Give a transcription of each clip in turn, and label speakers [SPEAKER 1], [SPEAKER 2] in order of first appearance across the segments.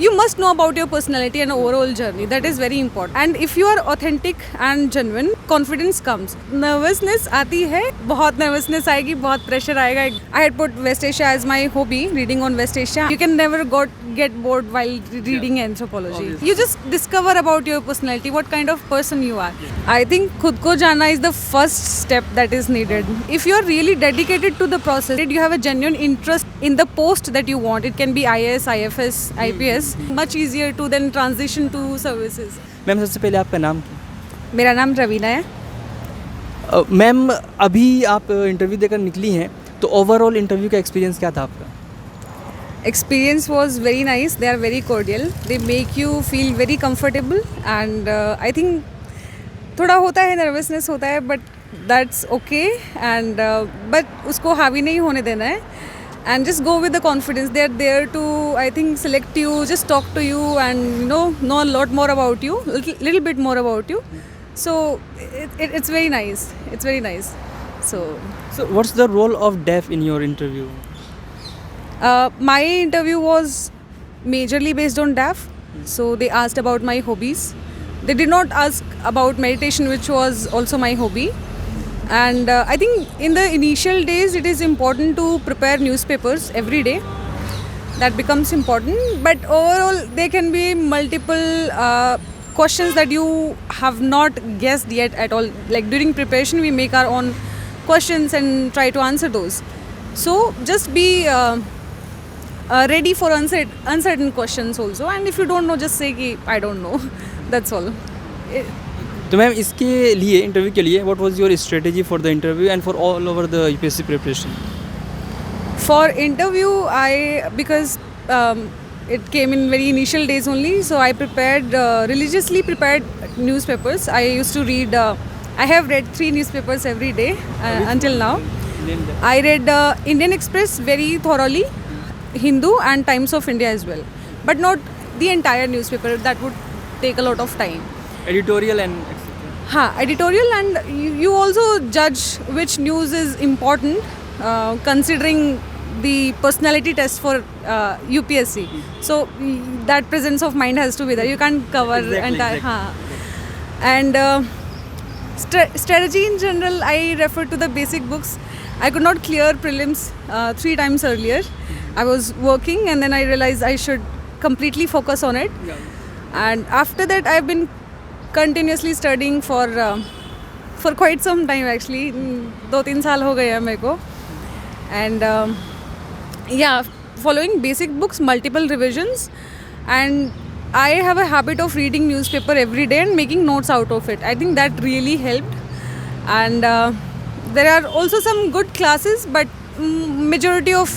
[SPEAKER 1] You must know about your personality and overall journey. That is very important. And if you are authentic and genuine, confidence comes. Nervousness आती है, बहुत nervousness आएगी, बहुत pressure आएगा. I had put West Asia as my hobby, reading on West Asia. You can never get bored while reading anthropology.
[SPEAKER 2] Obviously.
[SPEAKER 1] You just discover about your personality, what kind of person you are. I think खुद को जानना is the first step that is needed. If you are really dedicated to the process, you have a genuine interest in the post that you want. It can be IAS, IFS, IPS. Much easier to then transition to services.
[SPEAKER 2] Ma'am सबसे पहले आपका नाम क्या?
[SPEAKER 1] मेरा नाम रवीना है.
[SPEAKER 2] Ma'am अभी आप इंटरव्यू देकर निकली हैं, तो ओवरऑल इंटरव्यू का एक्सपीरियंस क्या था आपका?
[SPEAKER 1] Experience was very nice. They are very cordial. They make you feel very comfortable and I think थोड़ा होता है nervousness होता है but that's okay and but उसको हावी नहीं होने देना है and just go with the confidence. They are there to I think select you, just talk to you and know a lot more about you, little bit more about you. So it's very nice. It's very nice. So
[SPEAKER 2] what's the role of deaf in your interview?
[SPEAKER 1] My interview was majorly based on DAF. So they asked about my hobbies. They did not ask about meditation, which was also my hobby. And I think in the initial days, it is important to prepare newspapers every day. That becomes important. But overall, there can be multiple questions that you have not guessed yet at all. Like during preparation, we make our own questions and try to answer those. So just be ready for uncertain questions also. And if you don't know, just say कि I don't know. That's all.
[SPEAKER 2] तो ma'am इसके लिए interview के लिए what was your strategy for the interview and for all over the UPSC preparation?
[SPEAKER 1] For interview, because it came in very initial days only, so I prepared religiously prepared newspapers. I used to read. I have read 3 newspapers every day until now. I read Indian Express very thoroughly, Hindu and Times of India as well, but not the entire newspaper. That would take a lot of time.
[SPEAKER 2] Editorial and etc.
[SPEAKER 1] Editorial and you also judge which news is important, considering the personality test for UPSC. So that presence of mind has to be there. You can't cover entire.
[SPEAKER 2] Exactly.
[SPEAKER 1] And strategy in general, I refer to the basic books. I could not clear prelims 3 times earlier. I was working and then I realized I should completely focus on it.
[SPEAKER 2] Yeah.
[SPEAKER 1] And after that, I've been continuously studying for quite some time actually. 2-3 साल हो गए हैं मेरे को. And following basic books, multiple revisions, and I have a habit of reading newspaper every day and making notes out of it. I think that really helped. And there are also some good classes, but majority of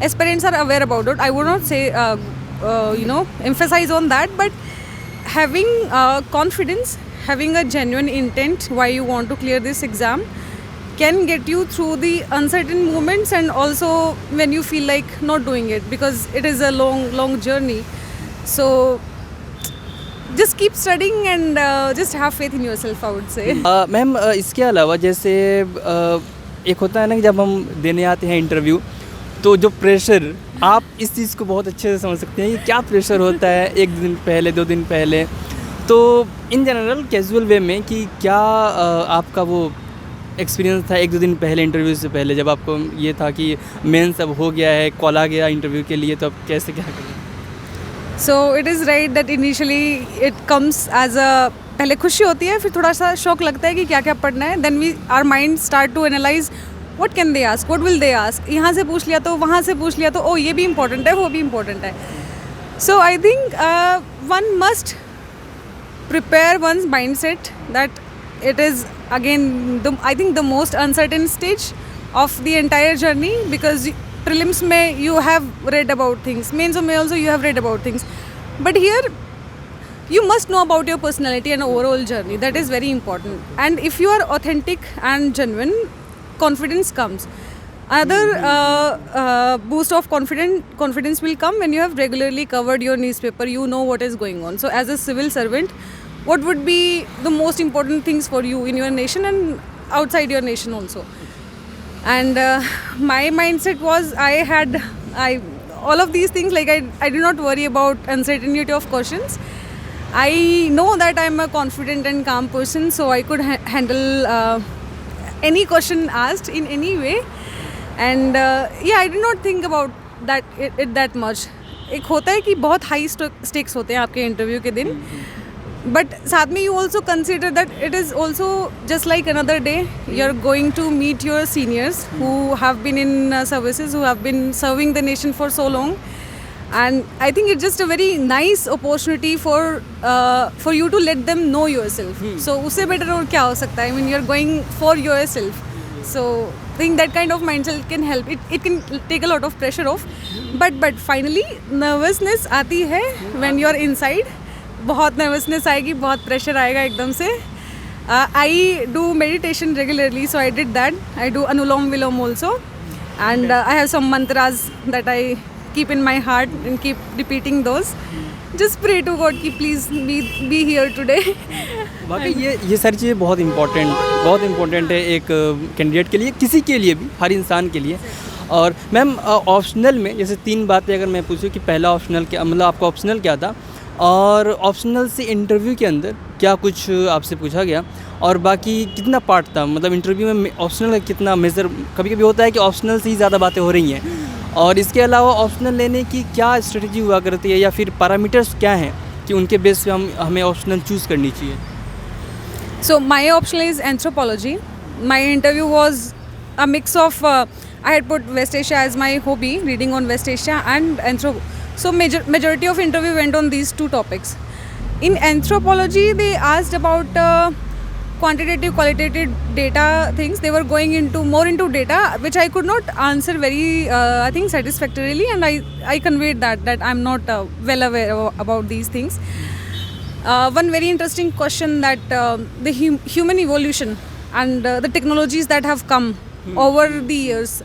[SPEAKER 1] aspirants are aware about it. I would not say emphasize on that, but having confidence, having a genuine intent why you want to clear this exam can get you through the uncertain moments and also when you feel like not doing it, because it is a long journey. So just keep studying and just have faith in yourself, I would say.
[SPEAKER 2] Ma'am इसके अलावा जैसे एक होता है ना कि जब हम देने आते हैं इंटरव्यू, तो जो प्रेशर, आप इस चीज़ को बहुत अच्छे से समझ सकते हैं कि क्या प्रेशर होता है 1 दिन पहले 2 दिन पहले. तो इन जनरल कैजुअल वे में कि क्या आपका वो एक्सपीरियंस था 1-2 दिन पहले इंटरव्यू से पहले, जब आपको ये था कि मेंस अब हो गया है, कॉल आ गया इंटरव्यू के लिए, तो अब कैसे क्या करें?
[SPEAKER 1] So it is right that initially it comes as a पहले खुशी होती है, फिर थोड़ा सा शौक लगता है कि क्या क्या पढ़ना है. Then our mind start to analyze what can they ask, what will they ask. यहाँ से पूछ लिया तो वहाँ से पूछ लिया तो ओ ये भी important है, वो भी important है. So I think one must prepare one's mindset that it is again I think the most uncertain stage of the entire journey, because prelims में you have read about things, mains में also you have read about things, but here you must know about your personality and overall journey. That is very important. And if you are authentic and genuine, confidence comes. Another boost of confidence will come when you have regularly covered your newspaper. You know what is going on. So as a civil servant, what would be the most important things for you in your nation and outside your nation also? And my mindset was I all of these things, like I do not worry about uncertainty of questions. I know that I'm a confident and calm person, so I could handle any question asked in any way. And yeah, I did not think about it that much. एक होता है कि बहुत high stakes होते हैं आपके interview के दिन, बट साथ में you also consider that it is also just like another day. You are going to meet your seniors who have been in services, who have been serving the nation for so long. And I think it's just a very nice opportunity for you to let them know yourself. So उससे better और क्या हो सकता है? I mean, you're going for yourself. So I think that kind of mindset can help. It can take a lot of pressure off. But finally nervousness आती है when you're inside. बहुत nervousness आएगी, बहुत pressure आएगा एकदम से. I do meditation regularly, so I did that. I do Anulom Vilom also, and I have some mantras that I keep in my heart and keep repeating those. Just pray to God कि please be here today.
[SPEAKER 2] वाकई ये सारी चीज़ें बहुत important है एक candidate के लिए, किसी के लिए भी, हर इंसान के लिए. और मैम ऑप्शनल में जैसे 3 बातें अगर मैं पूछूं कि पहला ऑप्शनल क्या, मतलब आपका ऑप्शनल क्या था, और ऑप्शनल से इंटरव्यू के अंदर क्या कुछ आपसे पूछा गया, और बाकी कितना पार्ट था, मतलब इंटरव्यू में ऑप्शनल कितना मेजर. कभी कभी होता है कि ऑप्शनल से ही ज़्यादा बातें हो रही हैं, और इसके अलावा ऑप्शनल लेने की क्या स्ट्रेटजी हुआ करती है, या फिर पैरामीटर्स क्या हैं कि उनके बेस पे हमें ऑप्शनल चूज़ करनी चाहिए.
[SPEAKER 1] So my optional is anthropology. My interview was a mix of I had put West Asia as my hobby, reading on West Asia and so majority of interview went on these 2 topics. In anthropology they asked about quantitative, qualitative data things. They were going more into data, which I could not answer very I think satisfactorily, and I conveyed that I'm not well aware about these things. One very interesting question that the human evolution and the technologies that have come over the years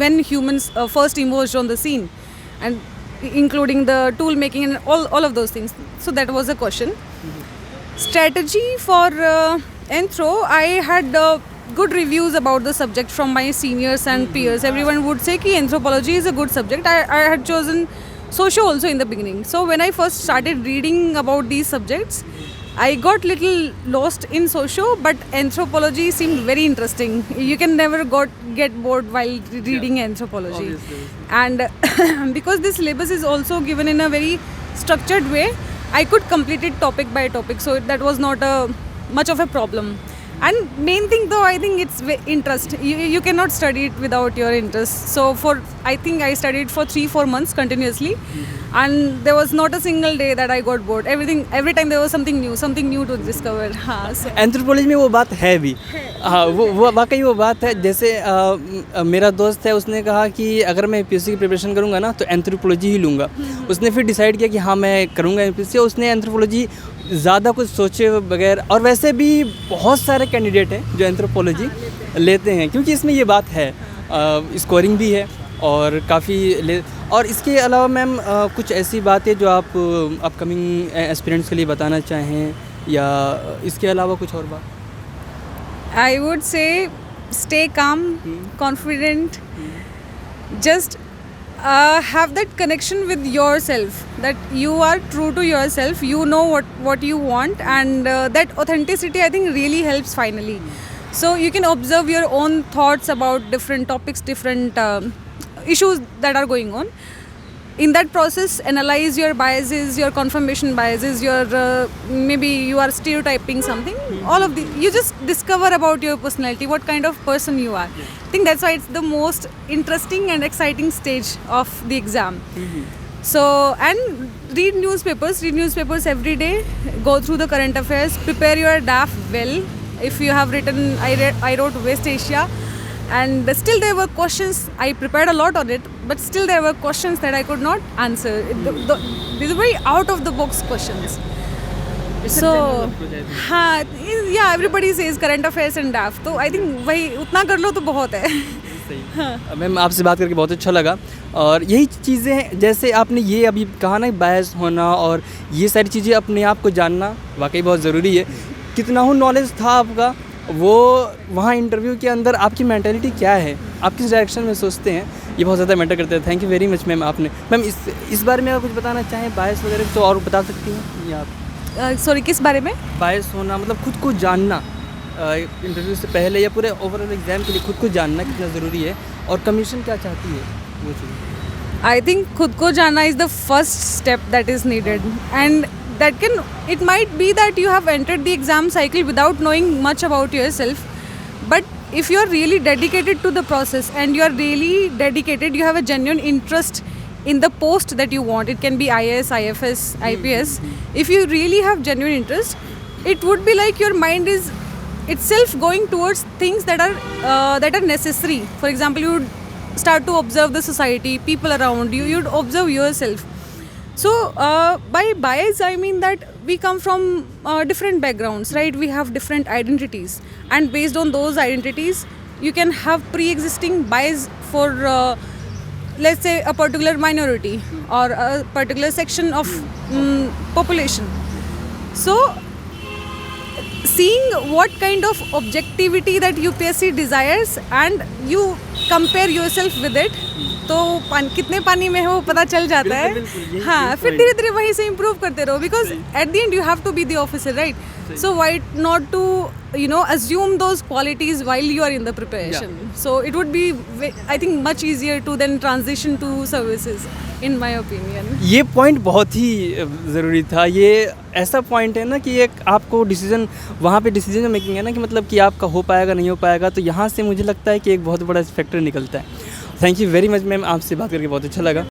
[SPEAKER 1] when humans first emerged on the scene, and including the tool making and all of those things. So that was a question. Strategy for Anthro, I had good reviews about the subject from my seniors and peers. Everyone would say कि anthropology is a good subject. I had chosen socio also in the beginning. So when I first started reading about these subjects, I got little lost in socio, but anthropology seemed very interesting. You can never get bored while reading anthropology.
[SPEAKER 2] Obviously.
[SPEAKER 1] And because this syllabus is also given in a very structured way, I could complete it topic by topic, so that was not much of a problem. And main thing though, I think it's interest. You cannot study it without your interest. So I think I studied for 3-4 months continuously, and there was not a single day that I got bored. Every time there was something new to discover. हाँ, so.
[SPEAKER 2] Anthropology में वो बात है भी. हाँ, वो वाकई वो बात है. जैसे मेरा दोस्त है, उसने कहा कि अगर मैं यूपीएससी की प्रिपरेशन करूँगा ना तो एंथ्रोपोलॉजी ही लूँगा. उसने फिर डिसाइड किया कि हाँ मैं करूँगा यूपीएससी. उसने एंथ्रोपोलॉजी ज़्यादा कुछ सोचे बगैर, और वैसे भी बहुत सारे कैंडिडेट हैं जो एंथ्रोपोलॉजी लेते हैं, क्योंकि इसमें ये बात है, स्कोरिंग भी है और काफ़ी और इसके अलावा मैम कुछ ऐसी बातें जो आप अपकमिंग एस्पिरेंट्स के लिए बताना चाहें, या इसके अलावा कुछ और बात?
[SPEAKER 1] I would say stay calm, confident, just have that connection with yourself, that you are true to yourself, you know what you want, and that authenticity I think really helps finally. So you can observe your own thoughts about different topics, different issues that are going on. In that process, analyze your biases, your confirmation biases, your maybe you are stereotyping something. All of the, you just discover about your personality, what kind of person you are. I think that's why it's the most interesting and exciting stage of the exam. So, and read newspapers every day. Go through the current affairs. Prepare your DAF well. If you have written, I wrote West Asia. And still there were questions, I prepared a lot on it, but still there were questions that I could not answer. These are very out of the box questions. So, हाँ, yeah, everybody says current affairs and DAF. तो I think वही उतना कर लो तो बहुत है.
[SPEAKER 2] सही. Ma'am आपसे बात करके बहुत अच्छा लगा, और यही चीज़ें हैं जैसे आपने ये अभी कहा ना, बायस होना और ये सारी चीज़ें अपने आप को जानना वाकई बहुत ज़रूरी है. कितना हो नॉलेज था आपका, वो वहाँ इंटरव्यू के अंदर आपकी मेंटालिटी क्या है, आप किस डायरेक्शन में सोचते हैं, ये बहुत ज़्यादा मैटर करता है। Thank you very much ma'am आपने। मैम इस बारे में आप कुछ बताना चाहें बायस वगैरह तो और बता सकती हैं या आप?
[SPEAKER 1] सॉरी, किस बारे में?
[SPEAKER 2] बायस होना मतलब खुद को जानना इंटरव्यू से पहले या पूरे ओवरऑल एग्ज़ाम के लिए खुद को जानना कितना ज़रूरी है और कमीशन क्या चाहती है वो चीज़।
[SPEAKER 1] I think खुद को जानना is the first step that is needed, and it might be that you have entered the exam cycle without knowing much about yourself, but if you are really dedicated to the process and you are really dedicated, you have a genuine interest in the post that you want. It can be IAS, IFS, IPS. If you really have genuine interest, it would be like your mind is itself going towards things that are necessary. For example, you would start to observe the society, people around you, you'd observe yourself. So by bias I mean that we come from different backgrounds, right? We have different identities, and based on those identities you can have pre-existing bias for let's say a particular minority or a particular section of population. So seeing what kind of objectivity that UPSC desires and you compare yourself with it, तो कितने पानी में है वो पता चल जाता है। हाँ, फिर धीरे धीरे वहीं से इम्प्रूव करते रहो, because at the end you have to be the officer, right? So why not to assume those qualities while you are in the preparation. So it would be I think much easier to then transition to services, in my opinion.
[SPEAKER 2] ये point बहुत ही ज़रूरी था। ये ऐसा point है ना कि एक आपको डिसीजन वहाँ पे डिसीजन मेकिंग है ना कि मतलब कि आपका हो पाएगा नहीं हो पाएगा, तो यहाँ से मुझे लगता है कि एक बहुत बड़ा फैक्टर निकलता है। Thank you very much ma'am, आपसे बात करके बहुत अच्छा लगा।